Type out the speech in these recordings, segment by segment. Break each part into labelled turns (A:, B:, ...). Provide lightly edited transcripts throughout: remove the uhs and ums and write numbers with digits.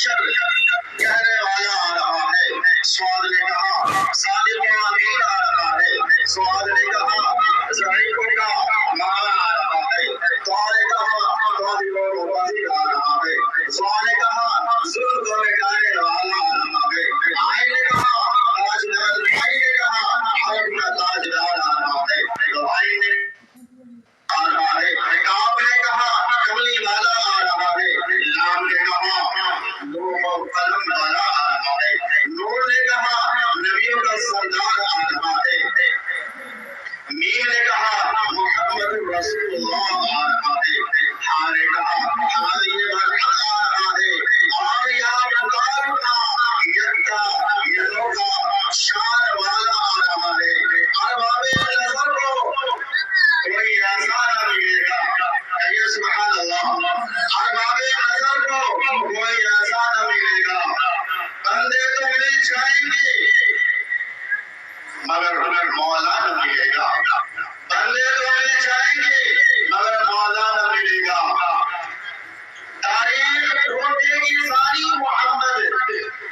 A: محشر کہنے والا آ رہا ہے۔ سعد نے کہا صادق و امین آ رہا ہے۔ سعد نے کہا ضعیفوں کا مالا آ رہا ہے۔ تو نے کہا غازی و مبارک آ رہا ہے۔ سعد نے کہا ظلم کو مٹانے والا آ رہا ہے۔ آئی نے کہا تاجدار، آئی نے کہا عرب کا تاجدار آ رہا ہے۔ تو آئی نے آ رہا ہے۔ کعب نے کہا کملی والا آ رہا ہے۔ لام نے کہا لوح و قلم والا آ رہا ہے۔ نور نے کہا نبیوں کا سردار آ رہا ہے۔ میم نے کہا محمد رسول اللہ آ رہا ہے۔ ہاں نے کہا حاضر برحق آ رہا ہے۔ اور یہاں پکار اٹھا یکتا یلوگا شان والا آ رہا ہے۔ ارباب نظر کو کوئی ایسا نہ ملے گا، کہیے سبحان اللہ۔ ارباب نظر کو کوئی ایسا نہ ملے گا، بندے تو مل جائیں گے مگر مولا نہ ملے گا۔ بندے تو مل جائیں گے مگر مولا نہ ملے گا۔ تاریخ ڈھونڈے گی ثانی محمد،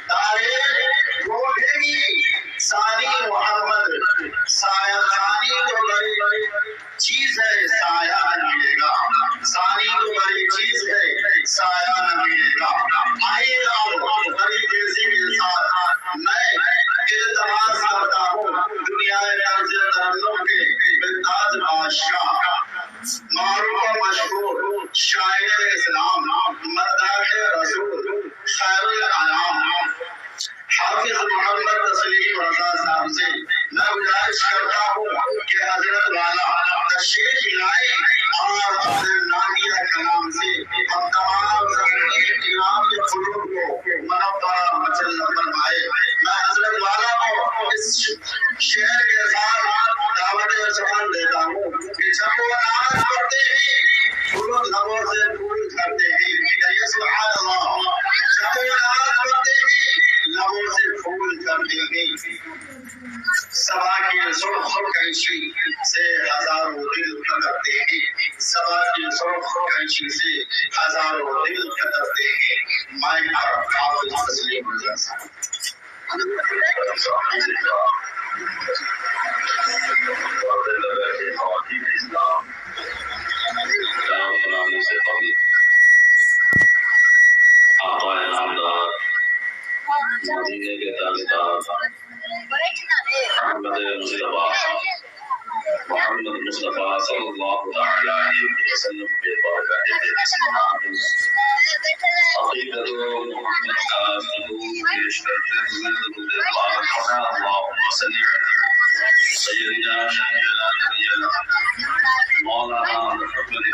A: تاریخ ڈھونڈے گی ثانی محمد۔ سایہ ثانی تو بڑی چیز ہے، سایہ نہ ملے گا۔ ثانی تو بڑی چیز ہے، سایہ نہ ملے گا۔ آئیے آپ بڑی تیزی کے ساتھ میں التماس کرتا ہوں دنیا طرز ترنم کے بلتاج بادشاہ، معروف و مشہور شاعر اسلام، مداح رسول، خیر الانام، حافظ محمد تسلیم رضا صاحب سے میں گزارش کرتا ہوں کہ حضرت والا تشریف لائیں اور اپنے نادیہ کلام سے ہم تمام زمین کلام کے قلوب کو منورہ مچل فرمائے۔ میں حضرت والا کو اس شعر کے ساتھ دعوت سخن دیتا ہوں کہ جب وہ نعت پڑھتے ہیں پھول لبوں سے پھول جھڑتے ہیں، کہیے سبحان اللہ۔ جب وہ نعت پڑھتے ہیں لبوں سے پھول جھڑتے ہیں۔ صبا کی سرخ کینچی سے ہزاروں دل کترتے ہیں، صبا کی سرخ کینچی سے ہزاروں دل کترتے ہیں۔ مائک پر حافظ تسلیم رضا صاحب۔ آقا نامدار مدینے کے تاجدار محمد مصطفیٰ صلی اللہ علیہ وسلم کے حقیقت و محمد کا ثبوت پیش کرتے ہوئے درود پاک پڑھا۔ اللہم صلی علی سیدنا شفیعنا نبینا مولانا محمد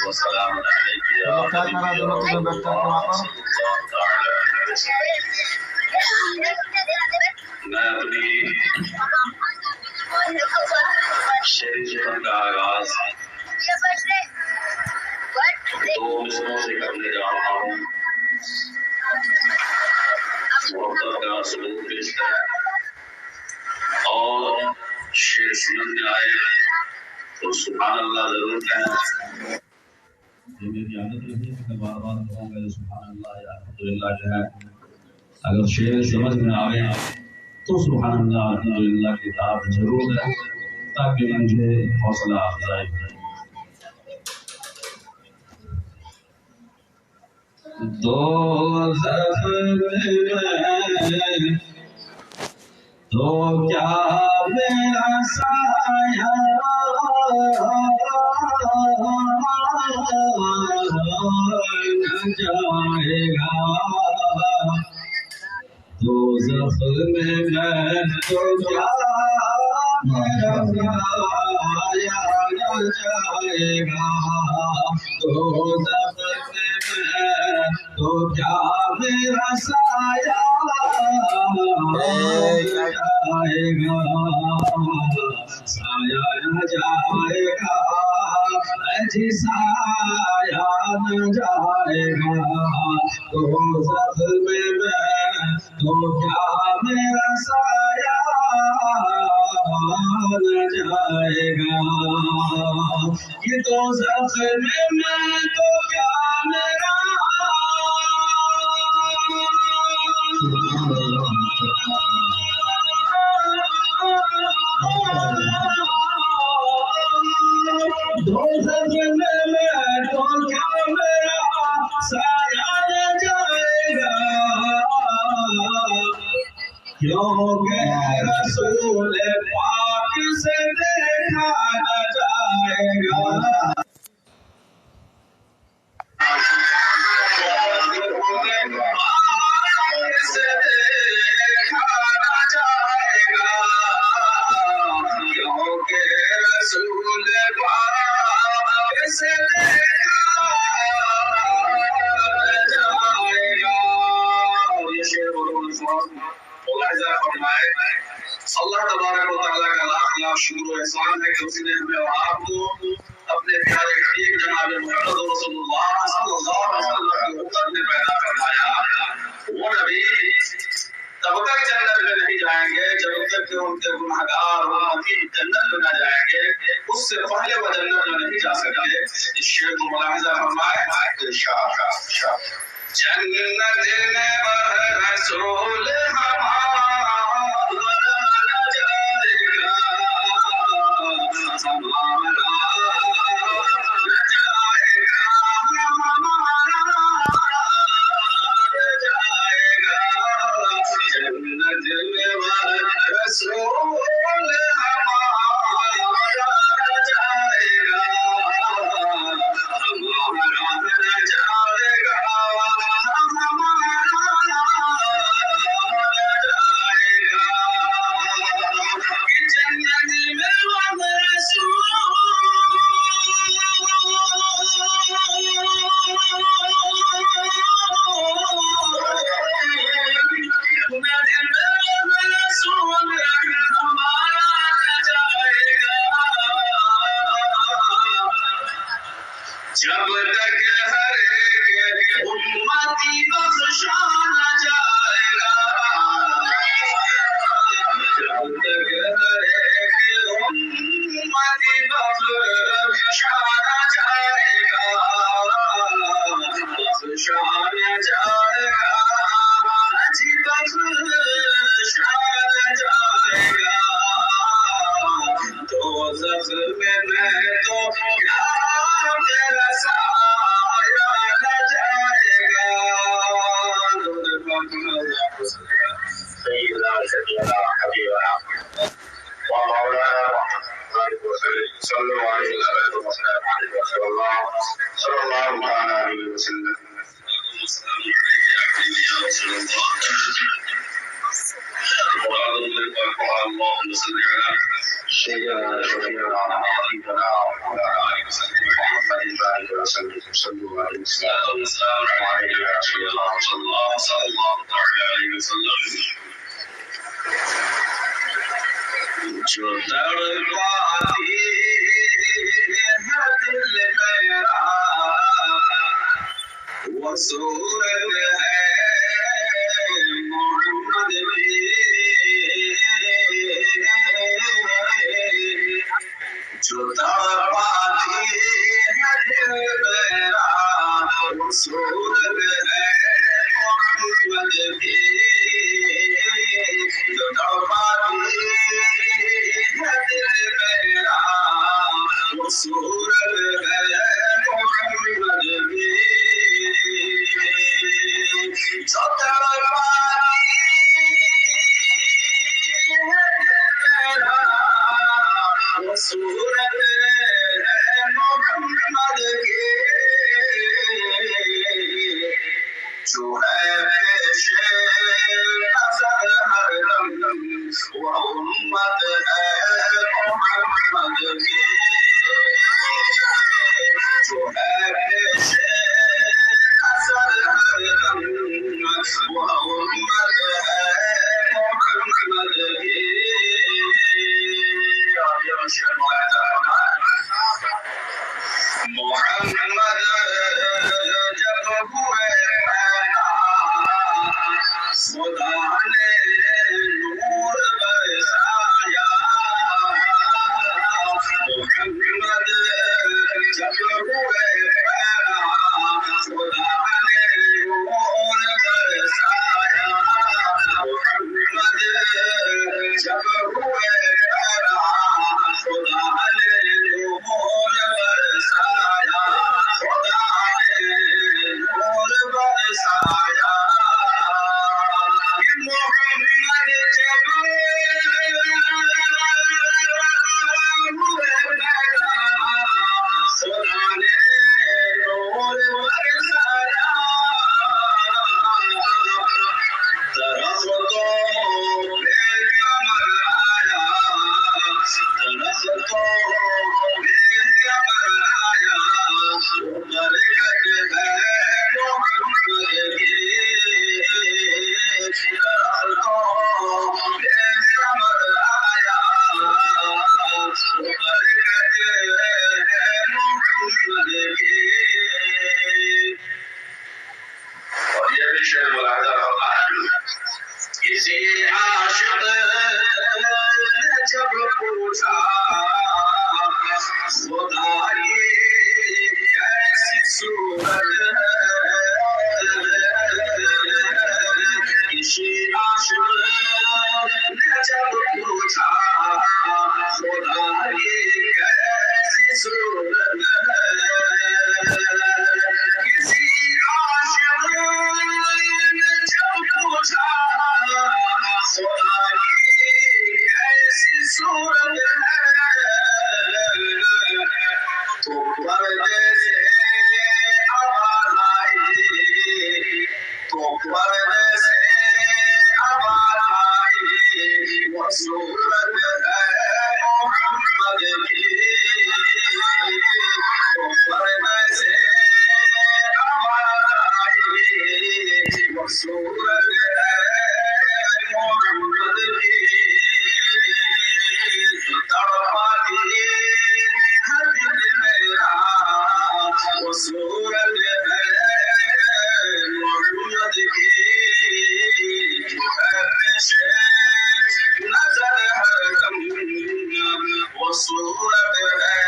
A: و سلام علیک یا حبیبی یا رسول اللہ صلی اللہ تعالی علیہ وسلم۔ میں اپنی شعری سخن کا آغاز دو مصروں سے کرنے جا رہا ہوں۔ محبت کا ثبوت پیش کریں اور شعر سننے آئے تو سبحان اللہ ضرور کہنا۔ یہ میری عادت رہی ہے کہ بار بار کہوں گا سبحان اللہ یا الحمدللہ کہنا۔ اگر شعر سمجھ میں آئے تو سبحان اللہ الحمدللہ کی دعوت ضرور ہے تاکہ مجھے حوصلہ افزائی ہو۔ دوزخ میں تو کیا میرا سایہ نہ جائے گا، دوزخ میں تو کیا میرا سایہ نہ جائے گا، دوزخ میں تو کیا میرا سایہ جائے گا، سایہ نہ جائے گا، جی سایہ نہ جائے گا، دوزخ میں تو کیا میرا سایہ نہ جائے گا، یہ دوزخ میں تو کیا میرا کیونکہ رسول پاک سے دیکھا نہ جائے گا سے دیکھا نہ جائے گا کیونکہ رسول پاک سے دیکھا نہ جائے گا یہ شعر بولو اللہ تبارک و تعالیٰ کا لاکھ لاکھ شکر و احسان ہے کہ اس نے ہمیں اور آپ کو اپنے پیارے حبیب جناب محمد رسول اللہ صلی اللہ علیہ وسلم کی امت میں پیدا فرمایا. وہ نبی تب تک جنت میں نہیں جائیں گے جب تک کہ ان کے گناہگار امتی جنت میں نہ جائیں گے. اس سے پہلے وہ جنت میں نہیں جا سکتے. اس شعر کو ملاحظہ فرمائے جنت میں رسول جب تک ہر ایک امتی بخشانا جائے گا جب تک ہر ایک امتی بخشانا جائے گا بخشانا جائے گا جی بخشانا جائے گا دوزخ میں تو کیا میرا سایہ نہ جائے گا. سیدنا سیدنا حبیبنا ومولانا محمد صلی اللہ علیہ وسلم. اللهم صل على سيدنا شفيعنا وحبيبنا ومولانا محمد وسلم صلوا عليه وسلم عليه يا رسول الله صلى الله عليه وسلم. جو تڑپاتی ہے دل میرا وہ صورت ہے محمد میں جو تڑپاتی ہے دل میرا وہ صورت ہے محمد میں جو تڑپاتی ہے دل میرا وہ صورت ہے محمد میں جو تڑپاتی صورت ہے محمد کی جو ہے پیش نظر ہر دم وہ امت ہے محمد کی جو ہے پیش نظر ہر دم وہ امت ہے محمد کی. محمد جب ہوئے پیدا خدا نے نور برسایا. محمد جب ہوئے پیدا شعر ملاحظہ فرمائیں کسی عاشق نے جب پوچھا خدا کی ایسی صورت کسی عاشق نے جب پوچھا خدا کی ایسی صورت کسی عاشق نے جب پوچھا خدا کی ایسی صورت تو پردے سے آواز آئی تو پردے سے آواز آئی وہ صورت ہے محمد کی تو پردے سے آواز آئی وہ صورت ہے محمد کی تڑپاتی ہے دل میرا وہ صورت ہے محمد کی ہے پیش نظر ہر دم وہ صورت ہے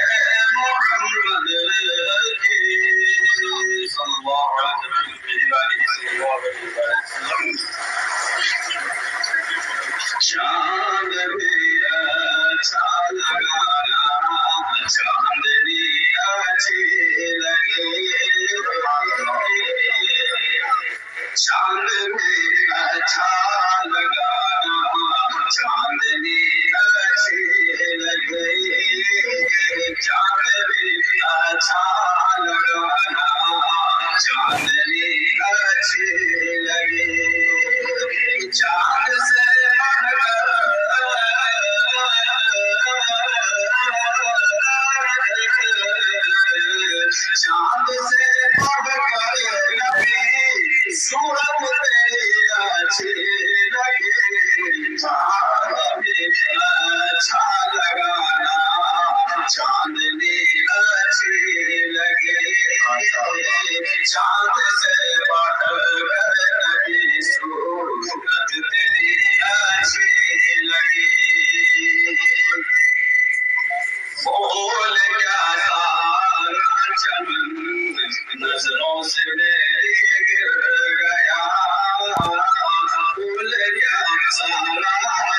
A: محمد کی صلی اللہ علیہ وسلم چاند بھی اچھا لگانا چاندنی اچھی لگے چاند بھی اچھا لگانا چاندنی اچھی لگے چاند بھی اچھا لگانا چاندنی اچھی لگے چاند سے چاند سے پڑھ کر نبی صورت تیری اچھی لگے چاند بھی اچھا لگانا چاندنی اچھی لگے چاند سے پڑھ کر نبی صورت تیری اچھی لگی پھول کیا سارا چمن نظروں سے میری گر گیا پھول کیا سارا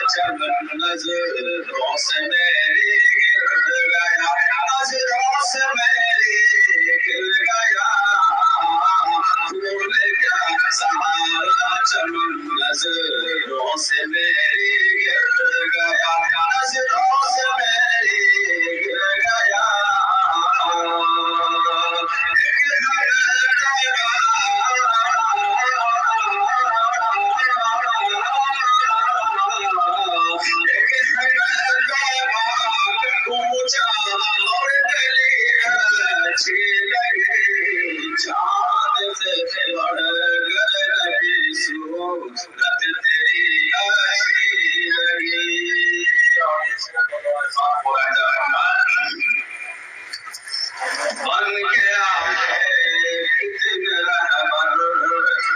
A: چمن نظروں سے میری گر گیا نظروں سے میری گر گیا پھول کیا سارا چمن نظروں سے میری گر گیا نظروں سے میری گر گیا اچھی لگی چاند سے بڑھ کر نبی صورت تیری اچھی لگی بن کے آئے کتنے رہبر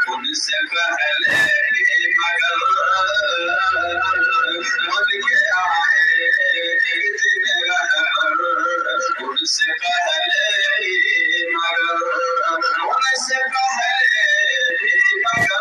A: ان سے پہلے بھی مگر بن کے آئے کتنے رہبر ان سے پہلے بھی مگر ان سے پہلے بھی مگر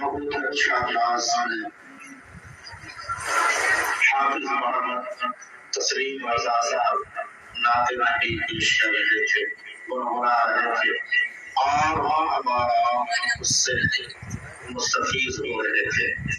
A: بہت اچھا انداز میں حافظ محمد تسلیم رضا صاحب نعت نبی پیش کر رہے تھے، گنگنا رہے تھے اور ہمارا اس سے مستفیض ہو رہے تھے۔